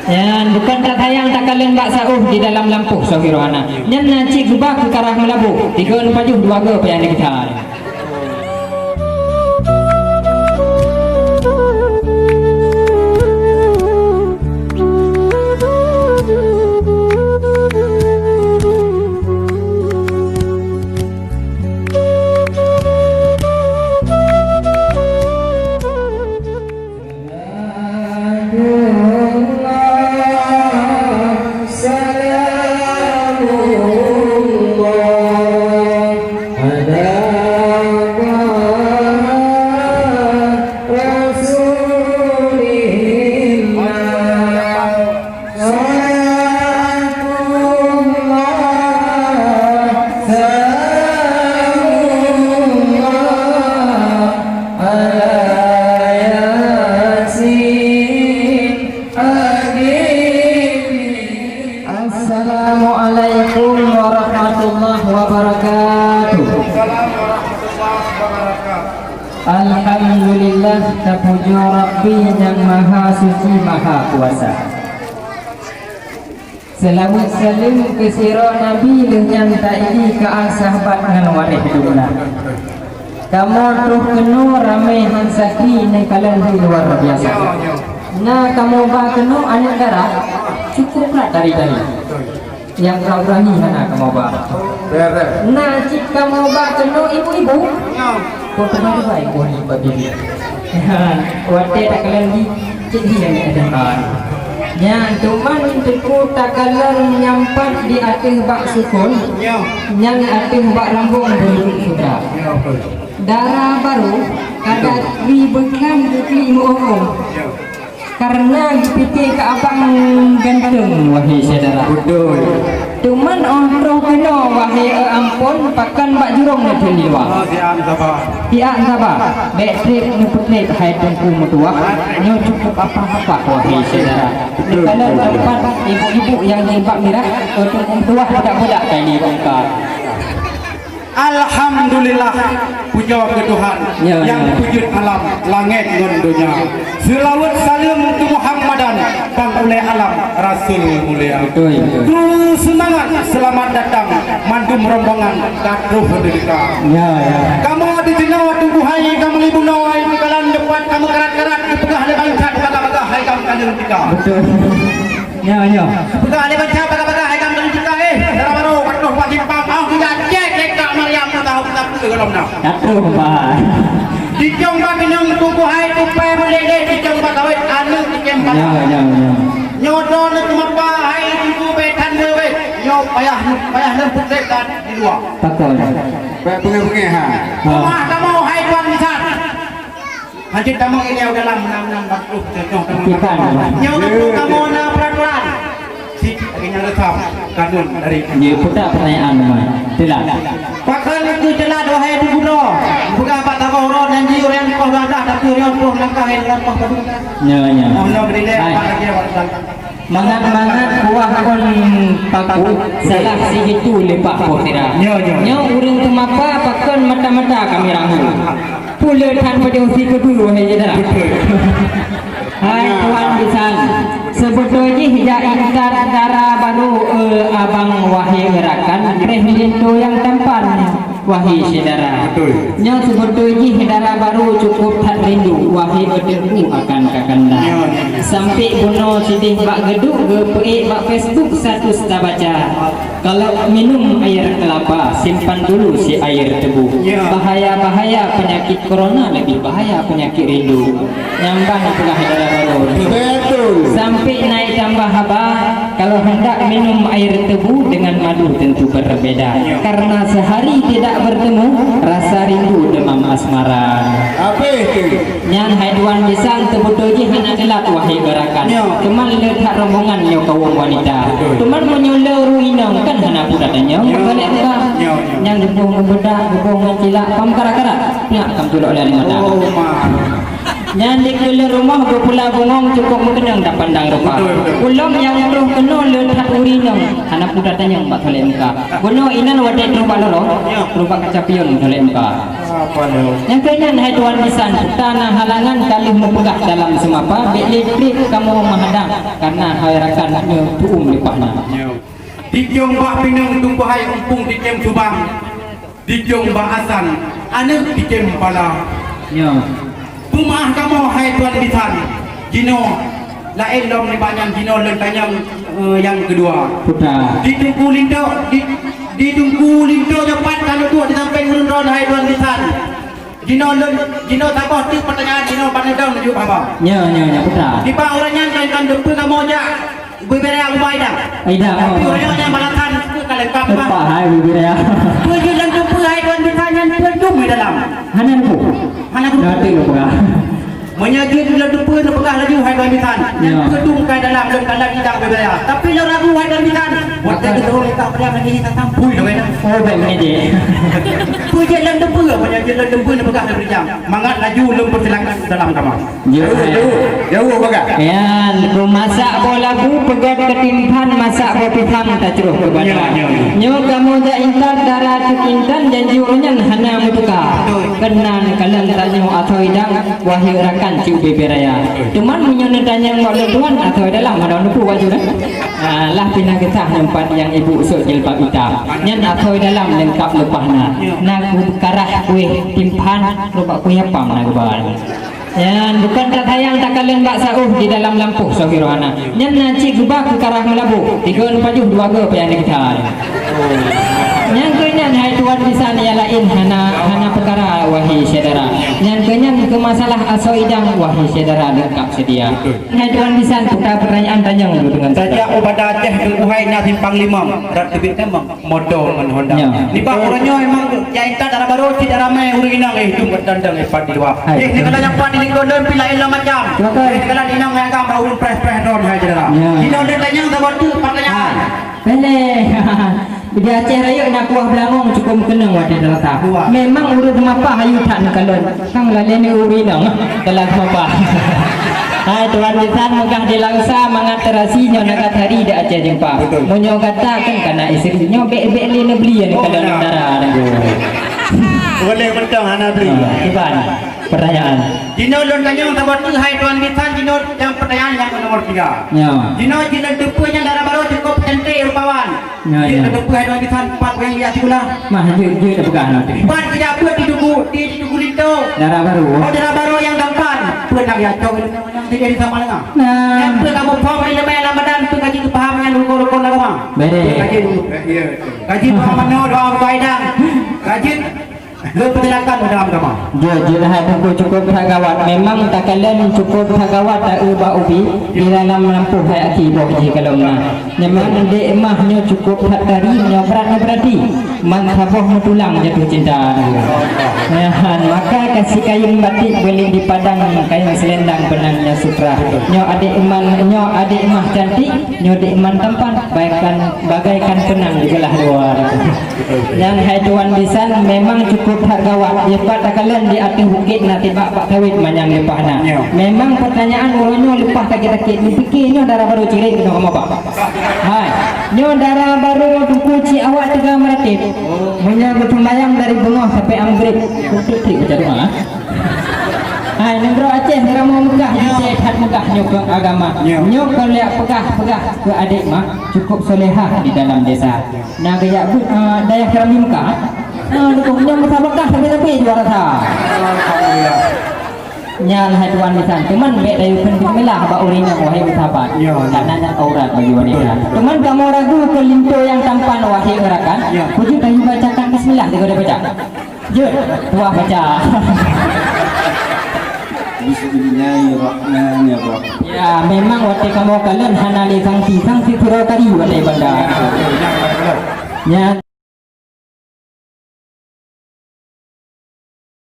Yan, bukan tak hayang tak kalian bak sauh di dalam lampu sohirohana. Yan nanti gubah ke karah melabu. 3 pajuh 2 ke payah kita. Assalamualaikum warahmatullahi wabarakatuh. Alhamdulillah, terpuji Rabbi yang maha suci maha kuasa. Selawat salim ke sirah Nabi dengan ta'ili ke sahabat dengan warih dunia. Kamu terus kena ramai hansaki ni kalian luar biasa. Nah kamu bah kena anak darah cukuplah dari yang kau berani mana kamu bah. Nah jika kamu bah kena ibu-ibu kau terlalu baik kau ni babi. Wadah tak kalian di jadi yang ada. Ya, cuman teku takalan nyampat di atas bak sukun, yang atas bak rambung belum sudah. Darah baru kada ribekam bukli mu'um. Karena dipikir ke abang ganteng wahai saudara. Betul. Cuman orang kena wahai ampun pakan bak jurong ni teliwa. Tiak sabar. Backtrip ni putih hai tengku mutua. Nyo cukup apa-apa wahai saudara. Kalau tempat ibu-ibu yang jilbab merah tengku mutua budak-budak kali bangka. Alhamdulillah, puja ke Tuhan yang wujud alam langit dan dunia. Selawat salam untuk Muhammadan bang oleh alam Rasul mulia. Terus semangat selamat datang mandum rombongan katuh berdeka. Kamu di tengah tunggu hai kamu ibu noi kalan depan kamu kerat-kerat pegah le bangsa bagah-bagah hai kamu kalian berdeka. Betul. Pegah le bangsa bagah-bagah hai kamu kalian berdeka darah baru katuh wajib pam tidak cek Maryam tahu kita kalau nak. Katuh bah. Dicong bak nyong tuku hai tupai melele dicong bak kawit anu dicong bak. Nyodon cuma bah hai tuku betan dewe. Nyo payah lemput dekat di luar. Takon. Baik pengen ha. Rumah kamu hai tuan misal. Haji kamu ini dalam 640 contoh kamu. Nyo kamu na peraturan. Akhirnya resam kanun dari ini putar pertanyaan namanya jelas pakal itu jelas wahai ibu guru bukan apa tak kau roh dan jiu yang kau dah tapi yang kau langkah yang kau peduli Allah beri dia mangat-mangat buah kon paku salah segitu lepak kau tidak nyo urang temapa pakon mata-mata kami ramu pula tan pada usi kedua wahai saudara. Hai Tuhan Bisan, sebetulnya hijau intar darah baru abang wahai gerakan presiden tu yang tampan wahai saudara. Yang sebetulnya darah baru cukup tak rindu wahai berdebu akan kakanda. Sampai bunuh sidih bak geduk ge bak Facebook satu sudah baca. Kalau minum air kelapa simpan dulu si air tebu. Bahaya-bahaya penyakit corona lebih bahaya penyakit rindu. Nyambang itulah darah baru. Betul. Sampai naik tambah haba kalau hendak minum air tebu dengan madu tentu berbeda. Karena sehari tidak bertemu rasa rindu demam asmara. Apa itu? Yang haiduan bisan tebutulji hanya gelat wahai gerakan. Cuman letak rombongan nyo kaum wanita. Cuman menyulau ruinang kan hana pun adanya. Balik enggak. Yang gebong bedak, gebong cilak, pam kara-kara. Ya, kam tulok oleh mata. Yang dikeliling rumah berpula bongong cukup mengenang tak pandang rupa. Ulang yang roh kena letak urinang. Anak muda tanya mbak oleh muka. Bunuh inan wadah rupa lolo, rupa kaca pion oleh muka. Apa lo? Yang keenam hai tuan bisan tanah halangan kali mepegah dalam semapa bek listrik kamu menghadang karena hai rakannya tuum di pahna. Di Jong Bak Pinang tumbuh hai umpung di Kem Subang. Di Jong Bak Asan anak di Kem Pala. Ya. Pumah kamu hai tuan bisan. Jino lain dong ni banyak jino lentanyang yang kedua. Sudah. Di Tungku Lindo cepat kalau tu di samping run hai tuan bisan. Jino tabah tu pertanyaan Jino pandang menuju apa? Ya sudah. Di bawah orangnya kan depan kamu aja. Berbeda ubah dah. Aida. Tapi orangnya balatan kalau kau Apa hai berbeda? tu jalan depan hai tuan bisan yang tuan di dalam. Hanan ku. Mana ku? Nanti lu pegah. Menyajin dalam depan pegah laju hai tuan bisan. Yang kedung kai dalam dan dalam tidak berbeda. Tapi lo ragu hai tuan bisan. Buat kedua tak pernah lagi kita tampui dah. Oh baik ni je. Tu jalan depan menyajin dalam depan pegah dari jam. Mangat laju lempar silakan dalam kamar. Jauh pegah. Ya, ku masak bola bu pegat ketimpan masak berpisang tak ceruh ke badan. Nyo kamu dah intar darah cuk intan janji orangnya hana mutuka. Kenan kalian tanya atau idang wahyu rakan ciu beberaya. Cuman menyono tanya boleh tuan atau dalam ada nuku wajib dah. Lah pinang kita nampak yang ibu usuk jilbab hitam. Nyan atau dalam lengkap lepahna. Nak karah kuih timpan lupa kuih apa nak bahan. Yan bukan tak sayang tak kalian bak sauh di dalam lampu sohirohana. Nyan naci gebak ke karah melabu. 3 pajuh 2 ke payah kita. Yang kenyan hai tuan bisan yang lain hana perkara wahai saudara. Yang kenyan ke masalah asoidang wahai saudara lengkap sedia. Hai tuan bisan kita pertanyaan tanya dulu dengan saja ubadah Aceh ke uhai na simpang 5 rat tebik memang modal ngan Honda. Ni bak orangnya memang ya inta darah baru ci darah mai urinang hidung berdandang padi dua. Ni kalau yang padi lingkon pila ila macam. Kalau dinang yang agam raun press don hai saudara. Dino dan tanya sabar tu pertanyaan. Boleh. Di Aceh Raya nak kuah belangong cukup kena wadah terletak. Memang urut mapa hayu tak nak kalon. Kang lalene urinang dalam mapa. Hai tuan bisan megah di langsa mangaterasi nyo nagat hari di Aceh jumpa. Munyo kata kan kana isteri nyo bek-bek lene beli ni kalon darah nanggo. Boleh mentang hana beli. Iban. Pertanyaan. Jino lon tanya sabar tu hai tuan bisan Jino yang pertanyaan yang nomor 3. Ya. Jino jila depunya darah baru cukup cantik rupawan. Jila depu hai tuan bisan 4 yang lihat pula. Mah dia dah pegang nanti. Ban tidak apa di tugu Lindo. Darah baru. Oh darah baru yang gampan. Pun nak ya cong yang tidak di sama dengan. Nah. Yang pun kamu paham ini main Ramadan pun kaji paham yang rukun-rukun agama. Bere. Kaji paham mana doa faedah. Kaji lu penjelasan dalam agama. Dia hai tunggu cukup thagawat. Memang tak kalian cukup thagawat tak ubah ubi di dalam lampu hai akibat ji kalau na. Memang dek emahnya cukup hatari nya berarti mangkhaboh mutulang jatuh cinta. Ya, maka kasih kain batik boleh dipandang kain selendang benangnya sutra. Nyo adik emah cantik, nyo adik eman tampan bagaikan penang di belah luar. Yang hai tuan bisan memang cukup hargawat. Lepas tak kalian di atas bukit nanti bak kawit manyang lepahna. Memang pertanyaan orangnya lepas takit-takit ni fikirnya darah baru cirit kena kamu pak. Hai, nyo darah baru tukuci awak tiga meratip. Punya bertembayang dari bengah sampai Ambrek. Kutip baca doa. Hai, negara Aceh kamu megah sehat megah nyok agama. Nyok kalau lihat pegah ke adik mah cukup solehah di dalam desa. Nah gaya daya kerami Mekah. Dukungnya musabakah tapi juara sah. Alhamdulillah. Nyal hai tuan bisan. Cuman bek dari bismillah ba urina wahai sahabat. Karena nak aurat bagi wanita. Cuman kamu ragu ke linto yang tampan wahai rakan. Puji kayu bacakan bismillah dia dah baca. Jut, tuah baca. Bismillahirrahmanirrahim. Ya, memang waktu kamu kalian hanali sanksi pura tadi waktu bandar. Ya.